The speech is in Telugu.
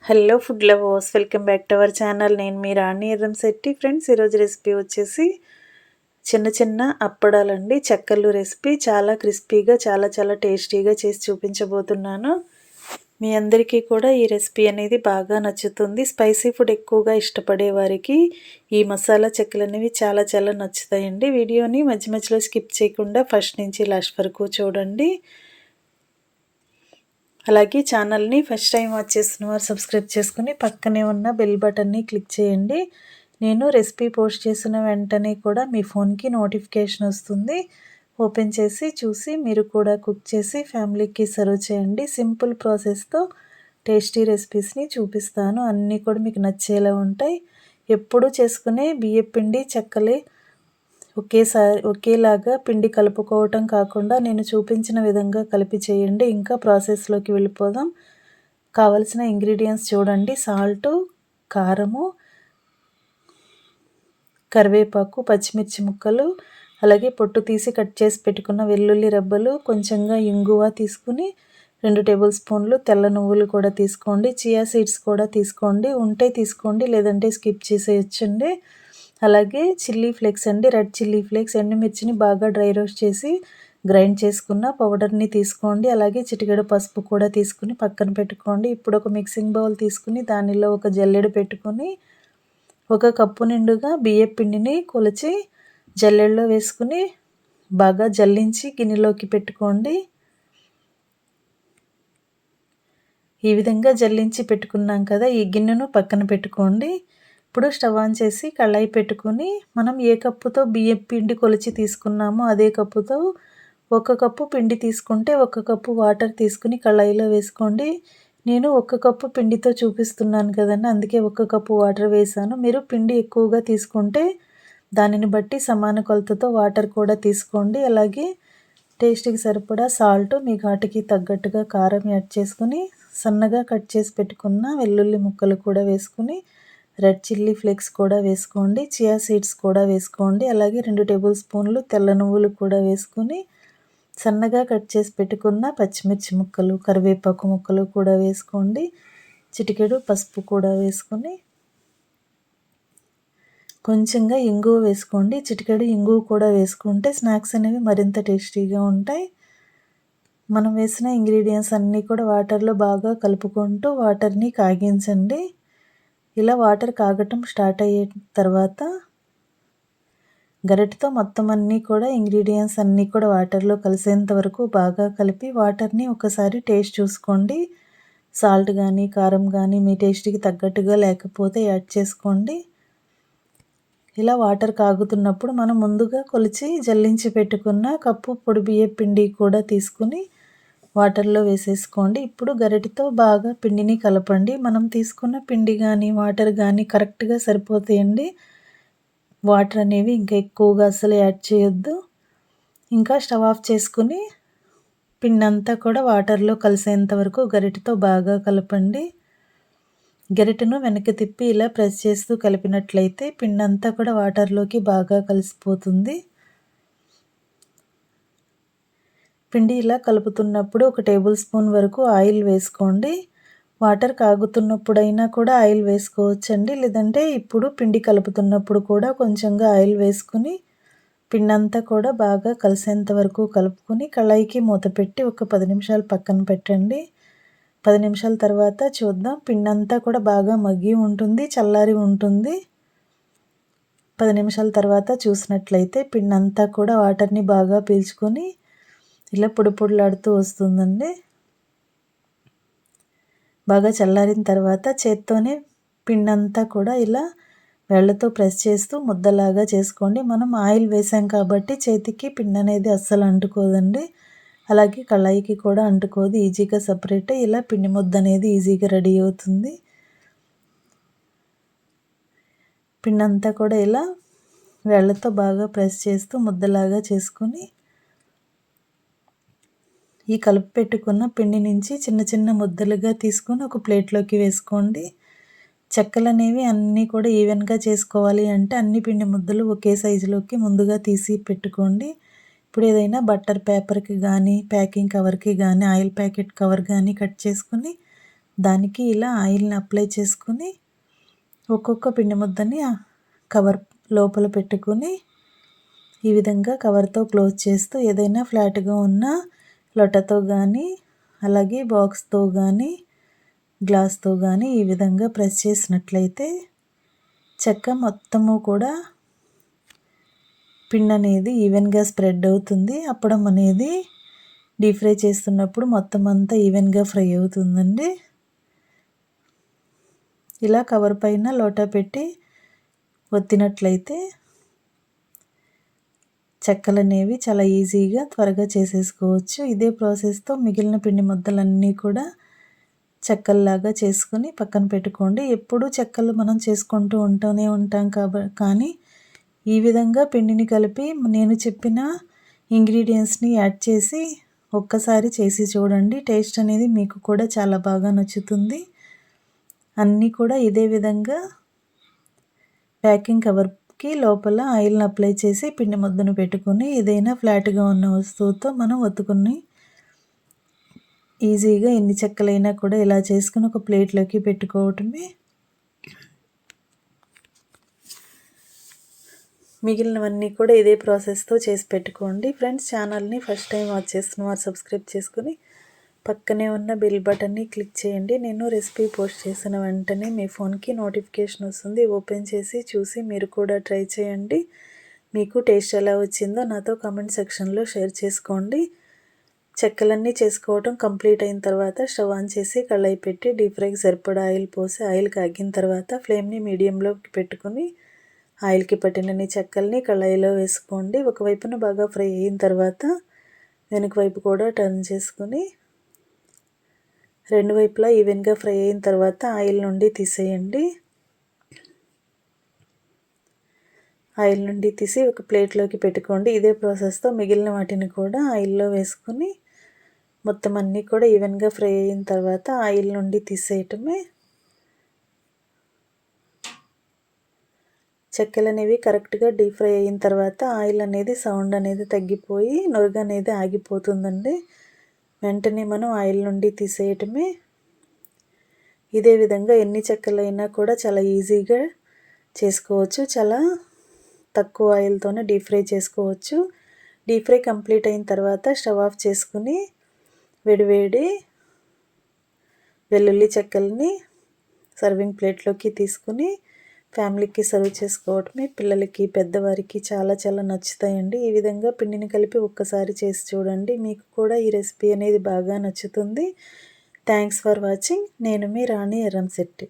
Hello food lovers, welcome back to our channel. నేను మీ రాణి ఎర్రంశెట్టి. ఫ్రెండ్స్, ఈరోజు రెసిపీ వచ్చేసి చిన్న చిన్న అప్పడాలండి. చెక్కలు రెసిపీ చాలా క్రిస్పీగా చాలా టేస్టీగా చేసి చూపించబోతున్నాను. మీ అందరికీ కూడా ఈ రెసిపీ అనేది బాగా నచ్చుతుంది. స్పైసీ ఫుడ్ ఎక్కువగా ఇష్టపడే వారికి ఈ మసాలా చెక్కలు అనేవి చాలా నచ్చుతాయండి. వీడియోని మధ్య మధ్యలో స్కిప్ చేయకుండా ఫస్ట్ నుంచి లాస్ట్ వరకు చూడండి. అలాగే ఛానల్ని ఫస్ట్ టైం వాచ్ చేస్తున్న వారు సబ్స్క్రైబ్ చేసుకుని పక్కనే ఉన్న బెల్ బటన్ని క్లిక్ చేయండి. నేను రెసిపీ పోస్ట్ చేసిన వెంటనే కూడా మీ ఫోన్కి నోటిఫికేషన్ వస్తుంది. ఓపెన్ చేసి చూసి మీరు కూడా కుక్ చేసి ఫ్యామిలీకి సర్వ్ చేయండి. సింపుల్ ప్రాసెస్తో టేస్టీ రెసిపీస్ని చూపిస్తాను. అన్నీ కూడా మీకు నచ్చేలా ఉంటాయి. ఎప్పుడు చేసుకునే బియ్యపిండి చెక్కలే ఒకేలాగా పిండి కలుపుకోవటం కాకుండా నేను చూపించిన విధంగా కలిపి చేయండి. ఇంకా ప్రాసెస్లోకి వెళ్ళిపోదాం. కావలసిన ఇంగ్రీడియంట్స్ చూడండి. సాల్టు, కారము, కరివేపాకు, పచ్చిమిర్చి ముక్కలు, అలాగే పొట్టు తీసి కట్ చేసి పెట్టుకున్న వెల్లుల్లి రెబ్బలు, కొంచెంగా ఇంగువ తీసుకుని 2 టేబుల్ స్పూన్లు తెల్ల నువ్వులు కూడా తీసుకోండి. చియా సీడ్స్ కూడా తీసుకోండి. ఉంటే తీసుకోండి, లేదంటే స్కిప్ చేసేయచ్చండి. అలాగే చిల్లీ ఫ్లేక్స్ అండి, రెడ్ చిల్లీ ఫ్లేక్స్, ఎండుమిర్చిని బాగా డ్రై రోస్ట్ చేసి గ్రైండ్ చేసుకున్న పౌడర్ని తీసుకోండి. అలాగే చిటికెడు పసుపు కూడా తీసుకుని పక్కన పెట్టుకోండి. ఇప్పుడు ఒక మిక్సింగ్ బౌల్ తీసుకుని దానిలో ఒక జల్లెడ పెట్టుకొని 1 కప్పు నిండుగా బియ్యం పిండిని కొలిచి జల్లెడలో వేసుకుని బాగా జల్లించి గిన్నెలోకి పెట్టుకోండి. ఈ విధంగా జల్లించి పెట్టుకున్నాం కదా, ఈ గిన్నెను పక్కన పెట్టుకోండి. ఇప్పుడు స్టవ్ ఆన్ చేసి కళాయి పెట్టుకుని మనం ఏ కప్పుతో బియ్యం పిండి కొలిచి తీసుకున్నామో అదే కప్పుతో 1 కప్పు పిండి తీసుకుంటే 1 కప్పు వాటర్ తీసుకుని కళాయిలో వేసుకోండి. నేను 1 కప్పు పిండితో చూపిస్తున్నాను కదండి, అందుకే 1 కప్పు వాటర్ వేసాను. మీరు పిండి ఎక్కువగా తీసుకుంటే దానిని బట్టి సమాన కొలతతో వాటర్ కూడా తీసుకోండి. అలాగే టేస్ట్కి సరిపడా సాల్ట్, మీ ఘాటుకి తగ్గట్టుగా కారం యాడ్ చేసుకుని సన్నగా కట్ చేసి పెట్టుకున్న వెల్లుల్లి ముక్కలు కూడా వేసుకుని రెడ్ చిల్లీ ఫ్లేక్స్ కూడా వేసుకోండి. చియా సీడ్స్ కూడా వేసుకోండి. అలాగే 2 టేబుల్ స్పూన్లు తెల్ల నువ్వులు కూడా వేసుకుని సన్నగా కట్ చేసి పెట్టుకున్న పచ్చిమిర్చి ముక్కలు, కరివేపాకు ముక్కలు కూడా వేసుకోండి. చిటికెడు పసుపు కూడా వేసుకుని కొంచెంగా ఇంగువ వేసుకోండి. చిటికెడు ఇంగువ కూడా వేసుకుంటే స్నాక్స్ అనేవి మరింత టేస్టీగా ఉంటాయి. మనం వేసిన ఇంగ్రీడియంట్స్ అన్నీ కూడా వాటర్లో బాగా కలుపుకుంటూ వాటర్ని కాగించండి. ఇలా వాటర్ కాగటం స్టార్ట్ అయ్యే తర్వాత గరిటెతో మొత్తం అన్నీ కూడా ఇంగ్రీడియంట్స్ అన్నీ కూడా వాటర్లో కలిసేంత వరకు బాగా కలిపి వాటర్ని ఒకసారి టేస్ట్ చూసుకోండి. సాల్ట్ కానీ కారం కానీ మీ టేస్ట్కి తగ్గట్టుగా లేకపోతే యాడ్ చేసుకోండి. ఇలా వాటర్ కాగుతున్నప్పుడు మనం ముందుగా కొలిచి జల్లించి పెట్టుకున్న కప్పు పొడి బియ్యం పిండి కూడా తీసుకుని వాటర్లో వేసేసుకోండి. ఇప్పుడు గరిటెతో బాగా పిండిని కలపండి. మనం తీసుకున్న పిండి కానీ వాటర్ కానీ కరెక్ట్గా సరిపోతాయండి. వాటర్ అనేవి ఇంకా ఎక్కువగా అసలు యాడ్ చేయొద్దు. ఇంకా స్టవ్ ఆఫ్ చేసుకుని పిండి అంతా కూడా వాటర్లో కలిసేంత వరకు గరిటెతో బాగా కలపండి. గరిటెను వెనక్కి తిప్పి ఇలా ప్రెస్ చేస్తూ కలిపినట్లయితే పిండి అంతా కూడా వాటర్లోకి బాగా కలిసిపోతుంది. పిండి ఇలా కలుపుతున్నప్పుడు 1 టేబుల్ స్పూన్ వరకు ఆయిల్ వేసుకోండి. వాటర్ కాగుతున్నప్పుడైనా కూడా ఆయిల్ వేసుకోవచ్చండి, లేదంటే ఇప్పుడు పిండి కలుపుతున్నప్పుడు కూడా కొంచెంగా ఆయిల్ వేసుకుని పిండి అంతా కూడా బాగా కలిసేంత వరకు కలుపుకొని కళాయికి మూత పెట్టి ఒక 10 నిమిషాలు పక్కన పెట్టండి. 10 నిమిషాల తర్వాత చూద్దాం. పిండి అంతా కూడా బాగా మగ్గి ఉంటుంది, చల్లారి ఉంటుంది. 10 నిమిషాల తర్వాత చూసినట్లయితే పిండి అంతా కూడా వాటర్ని బాగా పీల్చుకొని ఇలా పొడి పొడిలాడుతూ వస్తుందండి. బాగా చల్లారిన తర్వాత చేత్తోనే పిండి అంతా కూడా ఇలా వేళ్ళతో ప్రెస్ చేస్తూ ముద్దలాగా చేసుకోండి. మనం ఆయిల్ వేసాం కాబట్టి చేతికి పిండి అనేది అస్సలు అంటుకోదండి. అలాగే కళాయికి కూడా అంటుకోదు, ఈజీగా సపరేట్ ఇలా పిండి ముద్ద అనేది ఈజీగా రెడీ అవుతుంది. పిండి అంతా కూడా ఇలా వేళ్ళతో బాగా ప్రెస్ చేస్తూ ముద్దలాగా చేసుకుని ఈ కలిపి పెట్టుకున్న పిండి నుంచి చిన్న ముద్దలుగా తీసుకొని ఒక ప్లేట్లోకి వేసుకోండి. చెక్కలు అనేవి అన్నీ కూడా ఈవెన్గా చేసుకోవాలి అంటే అన్ని పిండి ముద్దలు ఒకే సైజులోకి ముందుగా తీసి పెట్టుకోండి. ఇప్పుడు ఏదైనా బట్టర్ పేపర్కి కానీ ప్యాకింగ్ కవర్కి కానీ ఆయిల్ ప్యాకెట్ కవర్ కానీ కట్ చేసుకుని దానికి ఇలా ఆయిల్ని అప్లై చేసుకుని ఒక్కొక్క పిండి ముద్దని కవర్ లోపల పెట్టుకుని ఈ విధంగా కవర్తో క్లోజ్ చేస్తూ ఏదైనా ఫ్లాట్గా ఉన్న లొటతో కానీ అలాగే బాక్స్తో కానీ గ్లాస్తో కానీ ఈ విధంగా ప్రెస్ చేసినట్లయితే చెక్క మొత్తము కూడా పిండి అనేది ఈవెన్గా స్ప్రెడ్ అవుతుంది. అప్పడం అనేది డీప్ ఫ్రై చేస్తున్నప్పుడు మొత్తం అంతా ఈవెన్గా ఫ్రై అవుతుందండి. ఇలా కవర్ పైన లోటా పెట్టి ఒత్తినట్లయితే చెక్కలు అనేవి చాలా ఈజీగా త్వరగా చేసేసుకోవచ్చు. ఇదే ప్రాసెస్తో మిగిలిన పిండి ముద్దలన్నీ కూడా చెక్కల్లాగా చేసుకుని పక్కన పెట్టుకోండి. ఎప్పుడూ చెక్కలు మనం చేసుకుంటూ ఉంటాం కానీ ఈ విధంగా పిండిని కలిపి నేను చెప్పిన ఇంగ్రీడియంట్స్ని యాడ్ చేసి ఒక్కసారి చేసి చూడండి. టేస్ట్ అనేది మీకు కూడా చాలా బాగా నచ్చుతుంది. అన్నీ కూడా ఇదే విధంగా ప్యాకింగ్ కవర్కి లోపల ఆయిల్ని అప్లై చేసి పిండి ముద్దను పెట్టుకుని ఏదైనా ఫ్లాట్గా ఉన్న వస్తువుతో మనం ఒత్తుకుని ఈజీగా ఎన్ని చెక్కలైనా కూడా ఇలా చేసుకుని ఒక ప్లేట్లోకి పెట్టుకోవటమే. మిగిలినవన్నీ కూడా ఇదే ప్రాసెస్తో చేసి పెట్టుకోండి. ఫ్రెండ్స్, ఛానల్ని ఫస్ట్ టైం వాచ్ చేస్తున్న వారు సబ్స్క్రైబ్ చేసుకుని పక్కనే ఉన్న బెల్ బటన్ని క్లిక్ చేయండి. నేను రెసిపీ పోస్ట్ చేసిన వెంటనే మీ ఫోన్కి నోటిఫికేషన్ వస్తుంది. ఓపెన్ చేసి చూసి మీరు కూడా ట్రై చేయండి. మీకు టేస్ట్ ఎలా వచ్చిందో నాతో కామెంట్ సెక్షన్లో షేర్ చేసుకోండి. చెక్కలన్నీ చేసుకోవటం కంప్లీట్ అయిన తర్వాత స్టవ్ ఆన్ చేసి కళాయి పెట్టి డీప్ ఫ్రైకి సరిపడా ఆయిల్ పోసి ఆయిల్ కాగిన తర్వాత ఫ్లేమ్ని మీడియంలోకి పెట్టుకుని ఆయిల్కి పట్టినన్ని చెక్కల్ని కళాయిలో వేసుకోండి. ఒకవైపున బాగా ఫ్రై అయిన తర్వాత వెనుక వైపు కూడా టర్న్ చేసుకుని రెండు వైపులా ఈవెన్గా ఫ్రై అయిన తర్వాత ఆయిల్ నుండి తీసేయండి. ఆయిల్ నుండి తీసి ఒక ప్లేట్లోకి పెట్టుకోండి. ఇదే ప్రాసెస్తో మిగిలిన వాటిని కూడా ఆయిల్లో వేసుకుని మొత్తం అన్నీ కూడా ఈవెన్గా ఫ్రై అయిన తర్వాత ఆయిల్ నుండి తీసేయటమే. చెక్కలు అనేవి కరెక్ట్గా డీప్ ఫ్రై అయిన తర్వాత ఆయిల్ అనేది సౌండ్ అనేది తగ్గిపోయి నురుగు అనేది ఆగిపోతుందండి. వెంటనే మనం ఆయిల్ నుండి తీసేయటమే. ఇదే విధంగా ఎన్ని చెక్కలైనా కూడా చాలా ఈజీగా చేసుకోవచ్చు. చాలా తక్కువ ఆయిల్తోనే డీప్ ఫ్రై చేసుకోవచ్చు. డీప్ ఫ్రై కంప్లీట్ అయిన తర్వాత స్టవ్ ఆఫ్ చేసుకుని వేడివేడి వెల్లుల్లి చెక్కల్ని సర్వింగ్ ప్లేట్లోకి తీసుకుని ఫ్యామిలీకి సర్వ్ చేసుకోవటమే. పిల్లలకి పెద్దవారికి చాలా చాలా నచ్చుతాయండి. ఈ విధంగా పిండిని కలిపి ఒక్కసారి చేసి చూడండి. మీకు కూడా ఈ రెసిపీ అనేది బాగా నచ్చుతుంది. Thanks for watching. నేను మీ రాణి ఎర్రంశెట్టి.